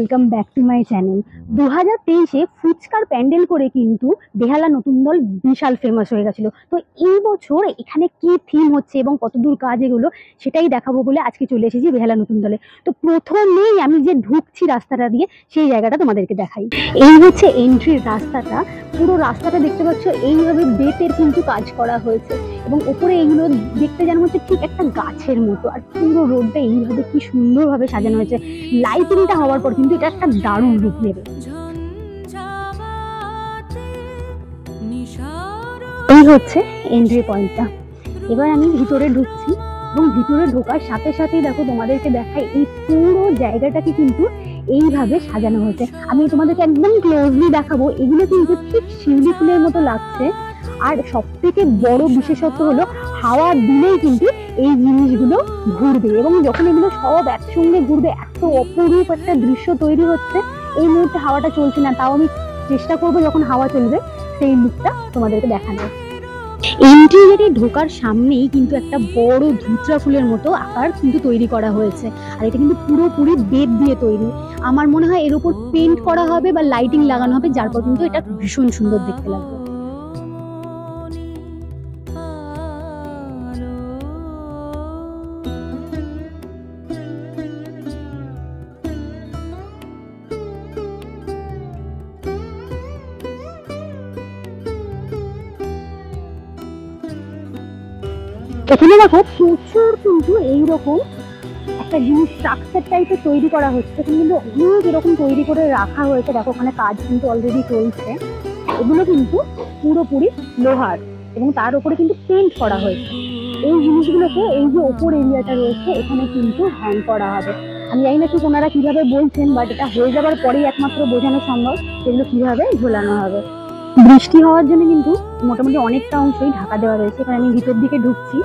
Welcome back to my channel. 2023-এ ফুচকার প্যান্ডেল করে কিন্তু বেহালা নতুন দল বিশাল ফেমাস হয়ে গেছিল। তো এই বছর এখানে কি থিম হচ্ছে এবং কতদূর কাজ এগুলো সেটাই দেখাবো বলে আজকে চলে এসেছি বেহালা নতুন দলে। তো প্রথমেই আমি যে ঢুকছি রাস্তাটা দিয়ে সেই জায়গাটা তোমাদেরকে দেখাই। এই হচ্ছে এন্ট্রির রাস্তাটা। পুরো রাস্তাটা দেখতে পাচ্ছ এইভাবে বেতের কিন্তু কাজ করা হয়েছে এবং ওপরে এইগুলো দেখতে যেন হচ্ছে ঠিক একটা গাছের মতো। আর পুরো রোডটা এইভাবে কি সুন্দরভাবে সাজানো হয়েছে। লাইটিংটা হওয়ার পর কিন্তু এটা একটা দারুণ রূপ নেবে। এই হচ্ছে এন্ট্রি পয়েন্টটা। এবার আমি ভিতরে ঢুকছি এবং ভিতরে ঢোকার সাথে সাথেই দেখো তোমাদেরকে দেখাই এই পুরো জায়গাটাকে কিন্তু এইভাবে সাজানো হয়েছে। আমি তোমাদেরকে একদম ক্লোজলি দেখাবো। এগুলো কিন্তু ঠিক শিউলি ফুলের মতো লাগছে। আর সব থেকে বড় বিশেষত্ব হলো হাওয়া দিলেই কিন্তু এই জিনিসগুলো ঘুরবে এবং যখন এগুলো সব একসঙ্গে ঘুরবে এত অপরূপ একটা দৃশ্য তৈরি হচ্ছে। এই মুহূর্তে হাওয়াটা চলছে না, তাও আমি চেষ্টা করবো যখন হাওয়া চলবে সেই লুকটা তোমাদেরকে দেখানো। এন্ট্রি গেটে ঢোকার সামনেই কিন্তু একটা বড় ধুতরা ফুলের মতো আকার কিন্তু তৈরি করা হয়েছে। আর এটা কিন্তু পুরোপুরি বেত দিয়ে তৈরি। আমার মনে হয় এর উপর পেন্ট করা হবে বা লাইটিং লাগানো হবে, যার পর কিন্তু এটা ভীষণ সুন্দর দেখতে লাগবে। এখানে দেখো প্রচুর কিন্তু এইরকম একটা জিনিস স্ট্রাকচার টাইপের তৈরি করা হচ্ছে। এখানে কিন্তু অনেক এরকম তৈরি করে রাখা হয়েছে। দেখো ওখানে কাজ কিন্তু অলরেডি চলছে। এগুলো কিন্তু পুরোপুরি লোহার এবং তার উপরে কিন্তু পেন্ট করা হয়েছে। এই জিনিসগুলোকে এই যে ওপর এরিয়াটা রয়েছে এখানে কিন্তু হ্যাং করা হবে। আমি জানি না ঠিক ওনারা কিভাবে বলছেন, বাট এটা হয়ে যাবার পরেই একমাত্র বোঝানো সম্ভব সেগুলো কিভাবে ঝোলানো হবে। বৃষ্টি হওয়ার জন্য কিন্তু মোটামুটি অনেকটা অংশই ঢাকা দেওয়া রয়েছে। এখানে আমি ভিতর দিকে ঢুকছি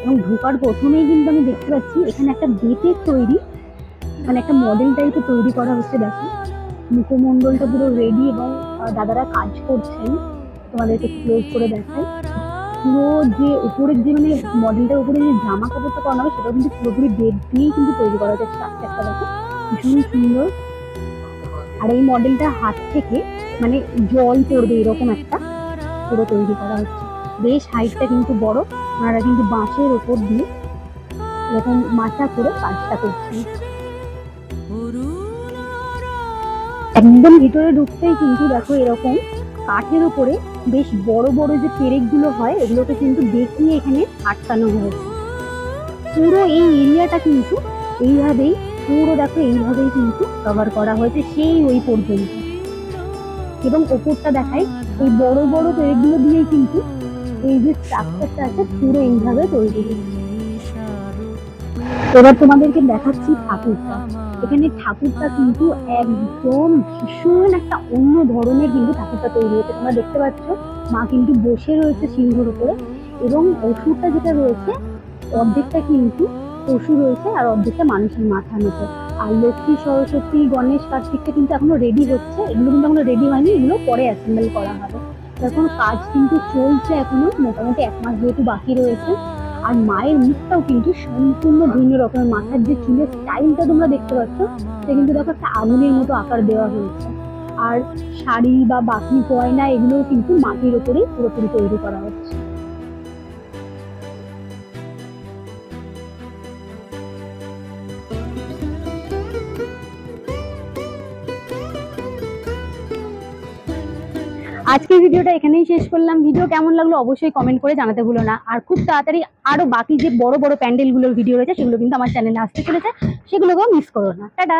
এবং ঢোকার প্রথমেই কিন্তু আমি দেখতে পাচ্ছি এখানে একটা বেতের তৈরি মানে একটা মডেল টাইপের তৈরি করা হচ্ছে। দেখো মুখমণ্ডলটা পুরো রেডি এবং দাদারা কাজ করছেন। তোমাদেরকে ক্লোজ করে দেখাই। পুরো যে উপরের যে মানে মডেলটার উপরে যে জামা কাপড়টা করানো হবে সেটাও কিন্তু পুরোপুরি বেত দিয়েই কিন্তু তৈরি করা হচ্ছে। স্ট্রাকচারটা দেখো ভীষণ সুন্দর। আর এই মডেলটা হাত থেকে মানে জল পড়বে এরকম একটা পুরো তৈরি করা হচ্ছে। বেশ হাইটটা কিন্তু বড়। ওনারা কিন্তু বাঁশের ওপর দিয়ে এরকম মাচা করে কাজটা করছেন। একদম ভিতরে ঢুকতেই কিন্তু দেখো এরকম কাঠের উপরে বেশ বড় বড় যে পেরেকগুলো হয় এগুলোকে কিন্তু দেখিয়ে এখানে আটকানো হয়েছে। পুরো এই এরিয়াটা কিন্তু এইভাবেই পুরো দেখো এইভাবেই কিন্তু কভার করা হয়েছে সেই ওই পর্যন্ত। এবং ওপরটা দেখাই এই বড় বড় পেরেকগুলো দিয়েই কিন্তু এই যে স্ট্রাকচারটা আছে পুরো এইভাবে তৈরি হচ্ছে। এবার তোমাদেরকে দেখাচ্ছি ঠাকুরটা। এখানে ঠাকুরটা কিন্তু একদম ভীষণ একটা অন্য ধরনের কিন্তু ঠাকুরটা তৈরি হয়েছে। তোমরা দেখতে পাচ্ছ মা কিন্তু বসে রয়েছে সিংহের উপরে এবং অসুরটা যেটা রয়েছে অর্ধেকটা কিন্তু পশু রয়েছে আর অর্ধেকটা মানুষের মাথার মতো। আর লক্ষ্মী সরস্বতী গণেশ কার্তিকটা কিন্তু এখনো রেডি হচ্ছে। এগুলো কিন্তু এখনো রেডি হয়নি, এগুলো পরে অ্যাসেম্বল করা হবে। এখন কাজ কিন্তু চলছে এখনো, মোটামুটি 1 মাস যেহেতু বাকি রয়েছে। আর মায়ের মুখটাও কিন্তু সম্পূর্ণ ভিন্ন রকমের। মাথার যে চুলের স্টাইলটা তোমরা দেখতে পাচ্ছ সে কিন্তু দেখো একটা আগুনের মতো আকার দেওয়া হয়েছে। আর শাড়ি বা বাকি গয়না এগুলোও কিন্তু মাটির ওপরেই পুরোপুরি তৈরি করা হচ্ছে। আজকের ভিডিওটা এখানেই শেষ করলাম। ভিডিও কেমন লাগলো অবশ্যই কমেন্ট করে জানাতে ভুলো না। আর খুব তাড়াতাড়ি আরো বাকি যে বড় বড় প্যান্ডেলগুলোর ভিডিও রয়েছে সেগুলো কিন্তু আমার চ্যানেলে আসতে চলেছে, সেগুলোকেও মিস করো না। টাটা।